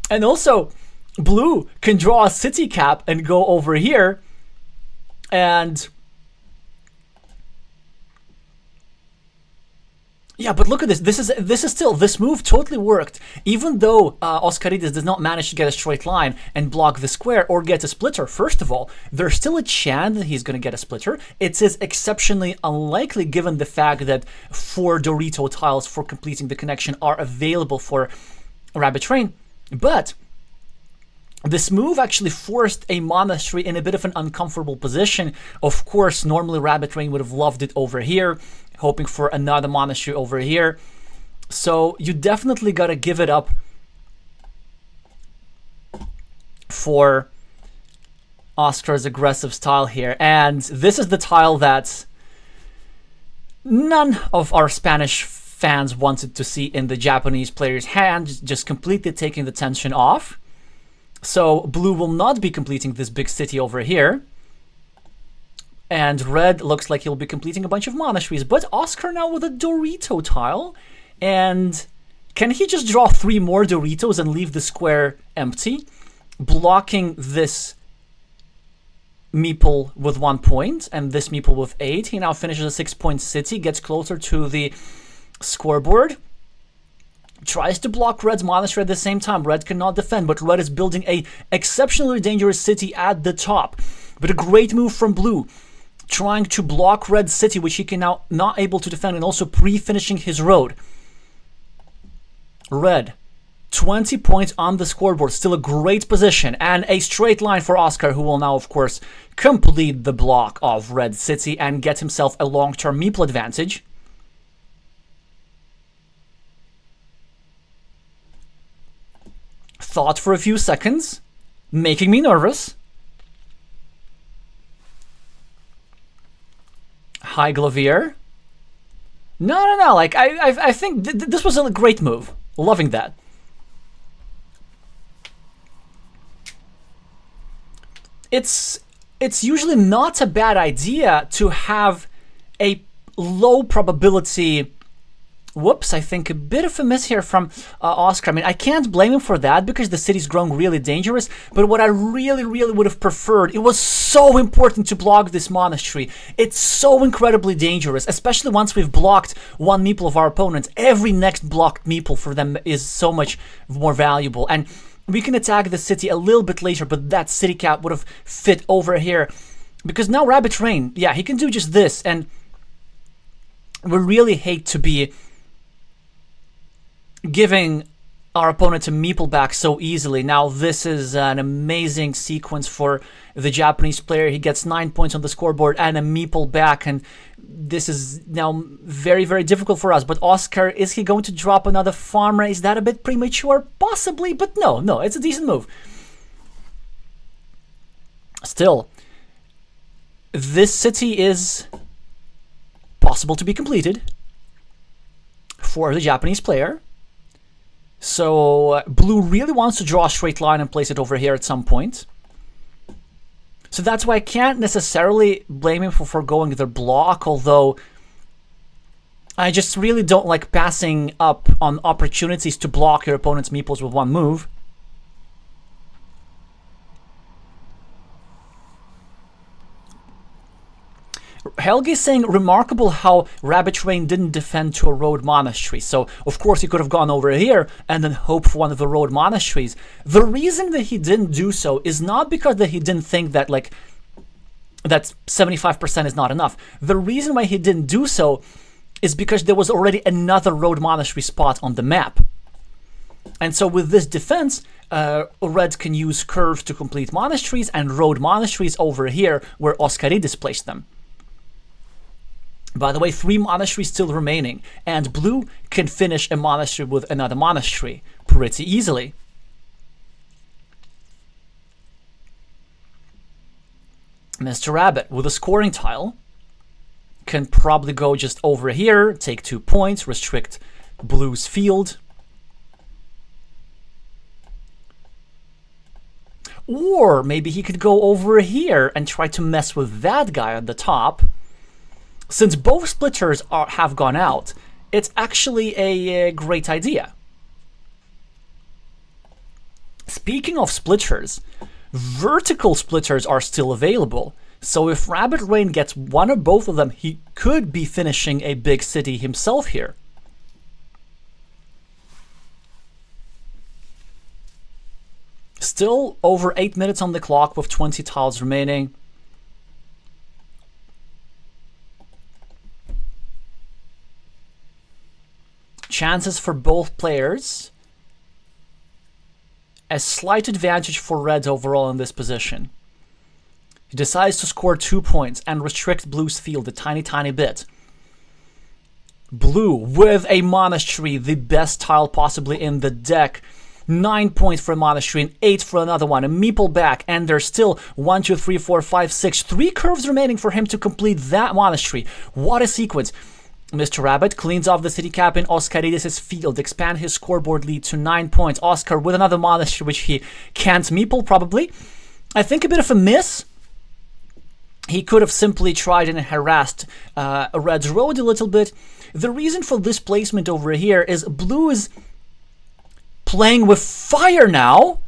And also, blue can draw a city cap and go over here. And yeah, but look at this. This move totally worked. Even though Oscaridis does not manage to get a straight line and block the square or get a splitter, first of all, there's still a chance that he's going to get a splitter. It is exceptionally unlikely given the fact that 4 Dorito tiles for completing the connection are available for RabbitRain. But this move actually forced a monastery in a bit of an uncomfortable position. Of course, normally RabbitRain would have loved it over here, hoping for another monastery over here. So you definitely got to give it up for Oscar's aggressive style here. And this is the tile that none of our Spanish fans wanted to see in the Japanese player's hand, just completely taking the tension off. So blue will not be completing this big city over here. And red looks like he'll be completing a bunch of monasteries. But Oscar now with a Dorito tile. And can he just draw 3 more Doritos and leave the square empty? Blocking this meeple with 1 point and this meeple with 8. He now finishes a 6-point city, gets closer to the scoreboard. Tries to block red's monastery at the same time. Red cannot defend, but red is building a exceptionally dangerous city at the top. But a great move from blue, trying to block red's city, which he can now not able to defend, and also pre-finishing his road. Red 20 points on the scoreboard. Still a great position. And a straight line for Oscar, who will now, of course, complete the block of Red City and get himself a long-term meeple advantage. Thought for a few seconds, making me nervous. High Glavier. No. Like, I think this was a great move. Loving that. It's usually not a bad idea to have a low probability. Whoops, I think a bit of a miss here from Oscar. I mean, I can't blame him for that because the city's grown really dangerous. But what I really would have preferred, it was so important to block this monastery. It's so incredibly dangerous, especially once we've blocked one meeple of our opponents. Every next blocked meeple for them is so much more valuable. And we can attack the city a little bit later, but that city cap would have fit over here. Because now RabbitRain, yeah, he can do just this. And we really hate to be giving our opponent a meeple back so easily. Now this is an amazing sequence for the Japanese player. He gets 9 points on the scoreboard and a meeple back, and this is now very difficult for us. But Oscar, is he going to drop another farmer? Is that a bit premature? Possibly, but no, it's a decent move. Still, this city is possible to be completed for the Japanese player. So blue really wants to draw a straight line and place it over here at some point. So that's why I can't necessarily blame him for foregoing their block, although I just really don't like passing up on opportunities to block your opponent's meeples with one move. Helgi is saying, remarkable how RabbitRain didn't defend to a road monastery. So, of course, he could have gone over here and then hope for one of the road monasteries. The reason that he didn't do so is not because that he didn't think that, like, that 75% is not enough. The reason why he didn't do so is because there was already another road monastery spot on the map. And so with this defense, Red can use curves to complete monasteries and road monasteries over here where Oscaridis placed them. By the way, 3 monasteries still remaining, and blue can finish a monastery with another monastery pretty easily. Mr. Rabbit, with a scoring tile, can probably go just over here, take 2 points, restrict blue's field. Or maybe he could go over here and try to mess with that guy at the top. Since both splitters have gone out, it's actually a great idea. Speaking of splitters, vertical splitters are still available. So if RabbitRain gets one or both of them, he could be finishing a big city himself here. Still over 8 minutes on the clock with 20 tiles remaining. Chances for both players. A slight advantage for Red overall in this position. He decides to score 2 points and restrict blue's field a tiny bit. Blue with a monastery, the best tile possibly in the deck. 9 points for a monastery and 8 for another one. A meeple back, and there's still 1, 2, 3, 4, 5, 6. 3 curves remaining for him to complete that monastery. What a sequence. Mr. Rabbit cleans off the city cap in Oscaridis' field, expand his scoreboard lead to 9 points. Oscar with another monastery, which he can't meeple, probably. I think a bit of a miss. He could have simply tried and harassed Red's road a little bit. The reason for this placement over here is blue is playing with fire now.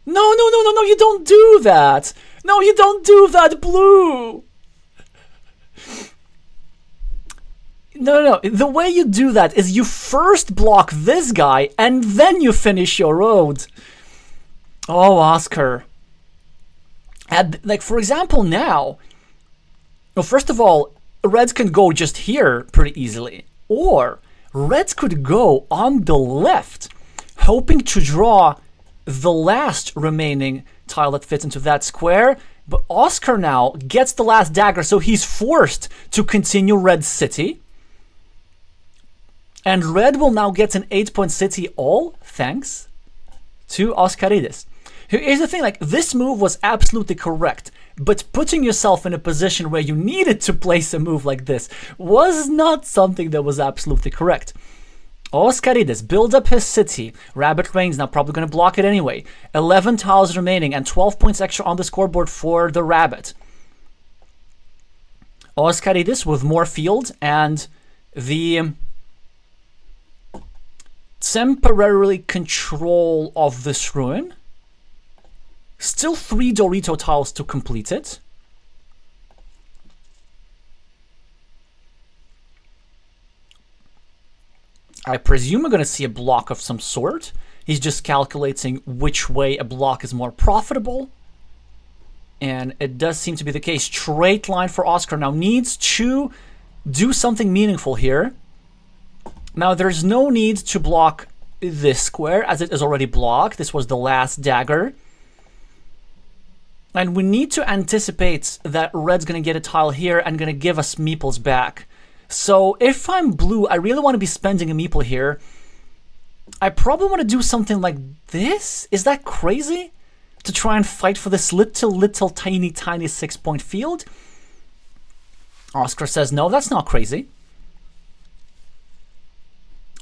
No, you don't do that. No, you don't do that, blue. No. The way you do that is you first block this guy and then you finish your road. Oh, Oscar. And, like, for example, now, well, first of all, Reds can go just here pretty easily. Or Reds could go on the left, hoping to draw the last remaining tile that fits into that square. But Oscar now gets the last dagger, so he's forced to continue Red's city. And Red will now get an 8-point city, all thanks to Oscaridis. Here's the thing, like, this move was absolutely correct, but putting yourself in a position where you needed to place a move like this was not something that was absolutely correct. Oscaridis builds up his city. RabbitRain's now probably going to block it anyway. 11 tiles remaining and 12 points extra on the scoreboard for the Rabbit. Oscaridis with more field and the temporarily control of this ruin. Still 3 Dorito tiles to complete it. I presume we're going to see a block of some sort. He's just calculating which way a block is more profitable. And it does seem to be the case. Straight line for Oscar now needs to do something meaningful here. Now, there's no need to block this square, as it is already blocked. This was the last dagger. And we need to anticipate that Red's going to get a tile here and going to give us meeples back. So if I'm blue, I really want to be spending a meeple here. I probably want to do something like this. Is that crazy? To try and fight for this little tiny 6-point field? Oscar says, no, that's not crazy.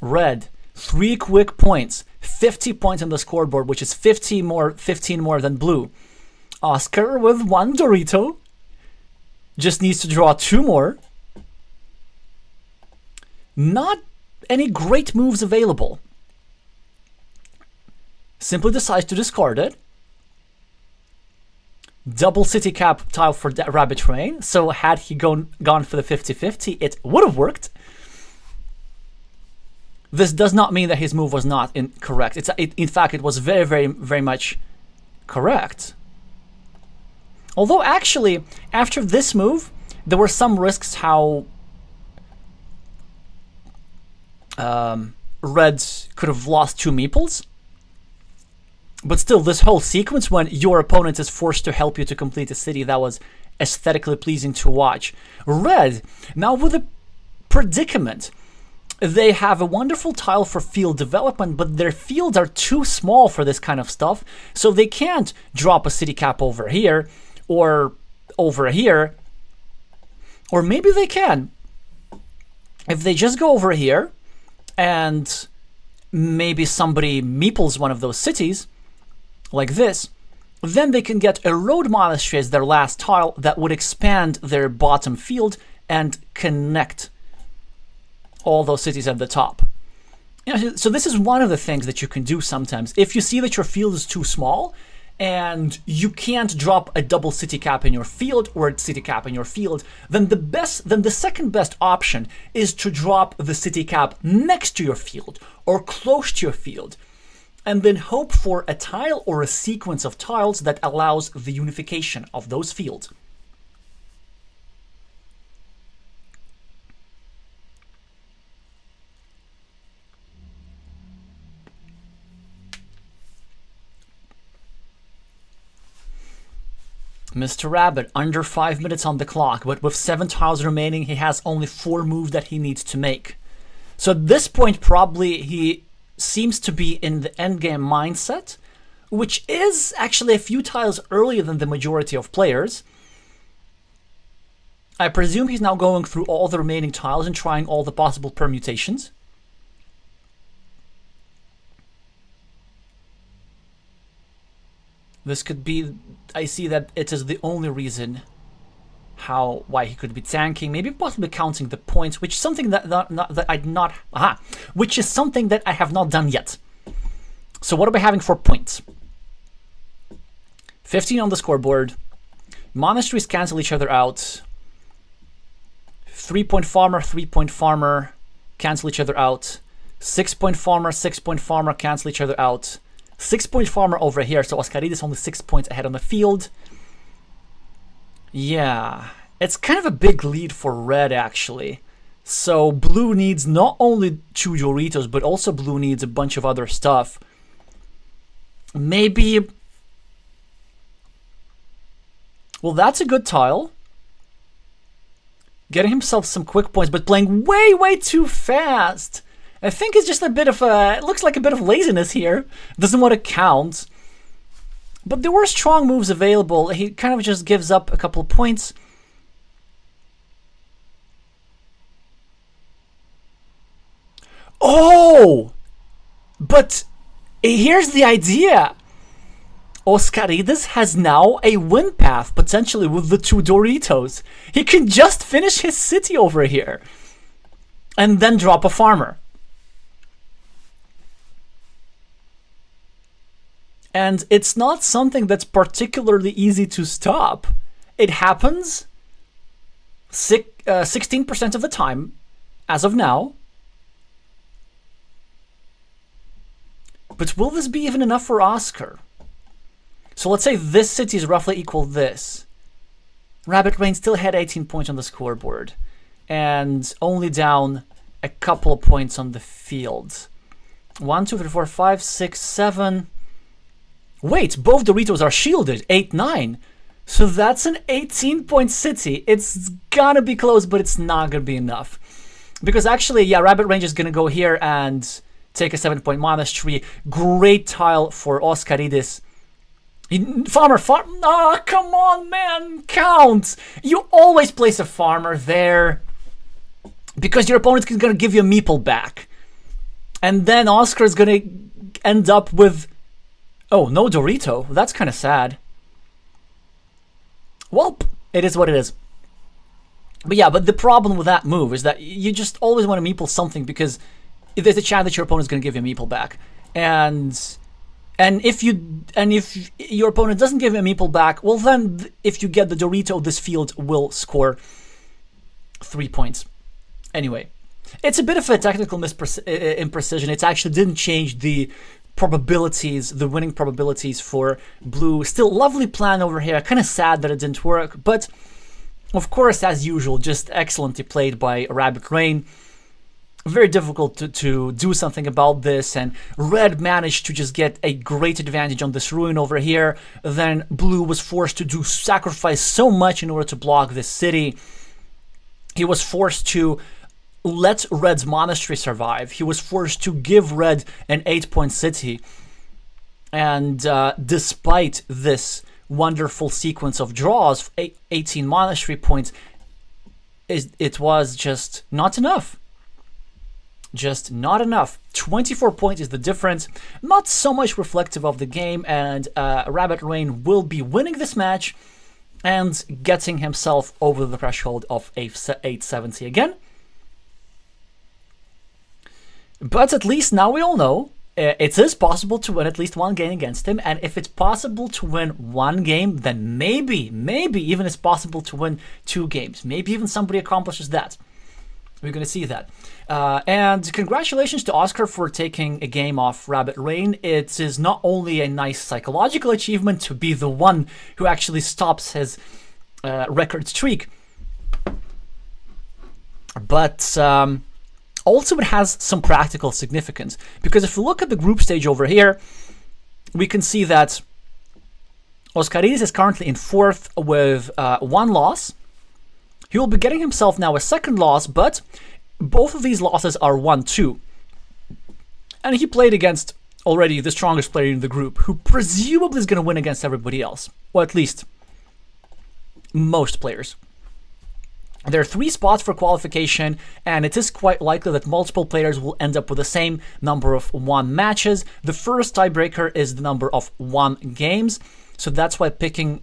Red, 3 quick points, 50 points on the scoreboard, which is 15 more than blue. Oscar with 1 Dorito. Just needs to draw 2 more. Not any great moves available. Simply decides to discard it. Double city cap tile for RabbitRain. So had he gone for the 50-50, it would have worked. This does not mean that his move was not incorrect. In fact, it was very, very, very much correct. Although, actually, after this move, there were some risks how Red could have lost 2 meeples. But still, this whole sequence when your opponent is forced to help you to complete a city, that was aesthetically pleasing to watch. Red, now with a predicament. They have a wonderful tile for field development, but their fields are too small for this kind of stuff, so they can't drop a city cap over here, or over here. Or maybe they can. If they just go over here, and maybe somebody meeples one of those cities, like this, then they can get a road monastery as their last tile that would expand their bottom field and connect all those cities at the top. So this is one of the things that you can do sometimes. If you see that your field is too small and you can't drop a double city cap in your field or a city cap in your field, then the second best option is to drop the city cap next to your field or close to your field, and then hope for a tile or a sequence of tiles that allows the unification of those fields. Mr. Rabbit, under 5 minutes on the clock, but with 7 tiles remaining, he has only 4 moves that he needs to make. So at this point, probably he seems to be in the endgame mindset, which is actually a few tiles earlier than the majority of players. I presume he's now going through all the remaining tiles and trying all the possible permutations. This could be, I see that it is the only reason why he could be tanking, maybe possibly counting the points, which is something that which is something that I have not done yet. So what are we having for points? 15 on the scoreboard. Monasteries cancel each other out. 3-point farmer, 3-point farmer cancel each other out. 6-point farmer, 6-point farmer cancel each other out. 6-point farmer over here, so Oscaridis only 6 points ahead on the field. Yeah, it's kind of a big lead for red, actually. So blue needs not only 2 Doritos, but also blue needs a bunch of other stuff. Maybe... Well, that's a good tile. Getting himself some quick points, but playing way, way too fast. I think it's just a bit of a... It looks like a bit of laziness here. Doesn't want to count. But there were strong moves available. He kind of just gives up a couple of points. Oh! But here's the idea. Oscaridis has now a win path, potentially, with the 2 Doritos. He can just finish his city over here. And then drop a farmer. And it's not something that's particularly easy to stop. It happens 16% of the time, as of now. But will this be even enough for Oscar? So let's say this city is roughly equal this. RabbitRain still had 18 points on the scoreboard. And only down a couple of points on the field. 1, 2, 3, 4, 5, 6, 7... Wait, both Doritos are shielded. 8, 9. So that's an 18-point city. It's gonna be close, but it's not gonna be enough. Because actually, yeah, RabbitRain is gonna go here and take a 7-point monastery. Great tile for Oscaridis. Farmer. Oh, come on, man. Count. You always place a farmer there. Because your opponent is gonna give you a meeple back. And then Oscar is gonna end up with... Oh, no Dorito. That's kind of sad. Well, it is what it is. But yeah, but the problem with that move is that you just always want to meeple something because there's a chance that your opponent is going to give you a meeple back. And if your opponent doesn't give you a meeple back, well then if you get the Dorito, this field will score 3 points. Anyway, it's a bit of a technical imprecision. It actually didn't change the probabilities, the winning probabilities for blue. Still lovely plan over here. Kind of sad that it didn't work, but of course, as usual, just excellently played by RabbitRain. Very difficult to do something about this, and red managed to just get a great advantage on this ruin over here. Then blue was forced to sacrifice so much in order to block this city. He was forced to let red's monastery survive. He was forced to give red an 8-point city. And despite this wonderful sequence of draws, 18 monastery points, it was just not enough. Just not enough. 24 points is the difference. Not so much reflective of the game, and RabbitRain will be winning this match and getting himself over the threshold of 870 again. But at least now we all know it is possible to win at least one game against him. And if it's possible to win one game, then maybe even it's possible to win 2 games. Maybe even somebody accomplishes that. We're going to see that. And congratulations to Oscar for taking a game off RabbitRain. It is not only a nice psychological achievement to be the one who actually stops his record streak, but also it has some practical significance. Because if we look at the group stage over here, we can see that Oscaridis is currently in 4th with 1 loss. He will be getting himself now a 2nd loss, but both of these losses are 1-2. And he played against already the strongest player in the group, who presumably is going to win against everybody else. Or at least most players. There are 3 spots for qualification, and it is quite likely that multiple players will end up with the same number of 1 matches. The first tiebreaker is the number of 1 games, so that's why picking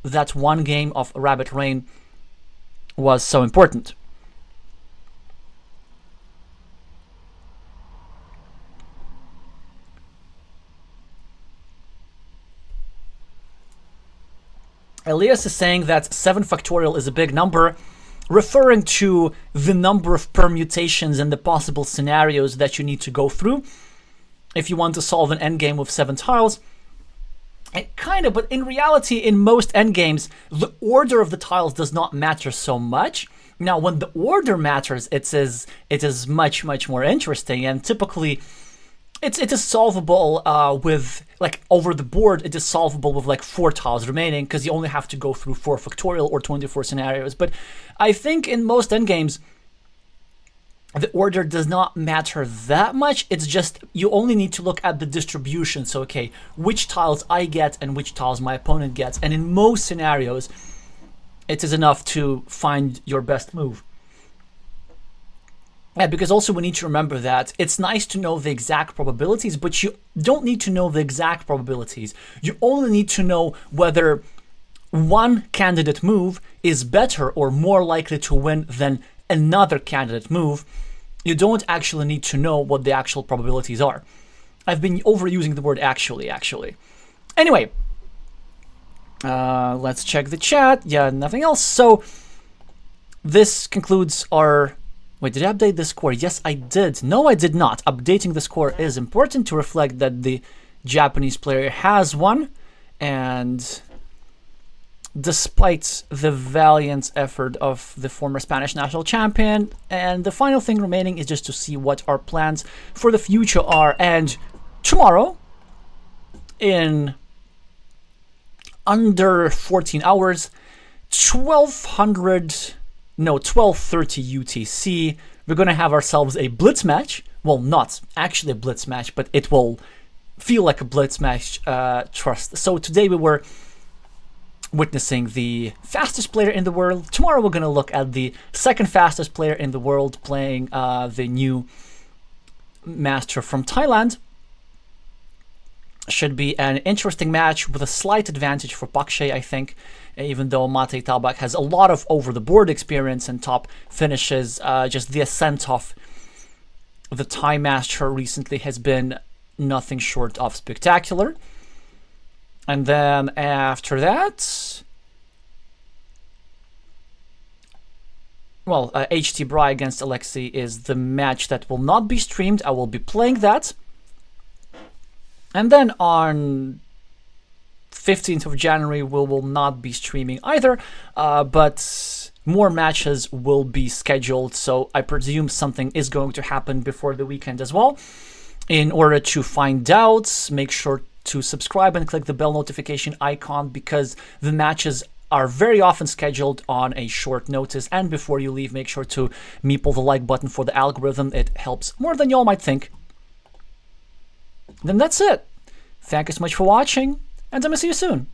that 1 game of RabbitRain was so important. Elias is saying that 7 factorial is a big number, referring to the number of permutations and the possible scenarios that you need to go through if you want to solve an endgame with 7 tiles. And kind of, but in reality, in most endgames, the order of the tiles does not matter so much. Now, when the order matters, it is much, much more interesting, and typically it is solvable with, like, over the board, it is solvable with like 4 tiles remaining, because you only have to go through 4 factorial or 24 scenarios. But I think in most endgames, the order does not matter that much. It's just you only need to look at the distribution. So, okay, which tiles I get and which tiles my opponent gets. And in most scenarios, it is enough to find your best move. Yeah, because also we need to remember that it's nice to know the exact probabilities, but you don't need to know the exact probabilities. You only need to know whether one candidate move is better or more likely to win than another candidate move. You don't actually need to know what the actual probabilities are. I've been overusing the word actually. Anyway, let's check the chat. Yeah, nothing else. So this concludes our... Wait, did I update the score? Yes, I did. No, I did not. Updating the score is important to reflect that the Japanese player has won. And despite the valiant effort of the former Spanish national champion. And the final thing remaining is just to see what our plans for the future are. And tomorrow, in under 14 hours, 1230 UTC, we're going to have ourselves a blitz match. Well, not actually a blitz match, but it will feel like a blitz match, trust. So today we were witnessing the fastest player in the world. Tomorrow we're going to look at the second fastest player in the world playing the new master from Thailand. Should be an interesting match with a slight advantage for Pakshay, I think, even though Mate Talbak has a lot of over-the-board experience and top finishes. Just the ascent of the Thai master recently has been nothing short of spectacular. And then after that, well, HT Bry against Alexey is the match that will not be streamed. I will be playing that. And then on 15th of January, we will not be streaming either, but more matches will be scheduled. So I presume something is going to happen before the weekend as well. In order to find out, make sure to subscribe and click the bell notification icon, because the matches are very often scheduled on a short notice. And before you leave, make sure to meeple the like button for the algorithm. It helps more than y'all might think. Then that's it. Thank you so much for watching, and I'm gonna see you soon.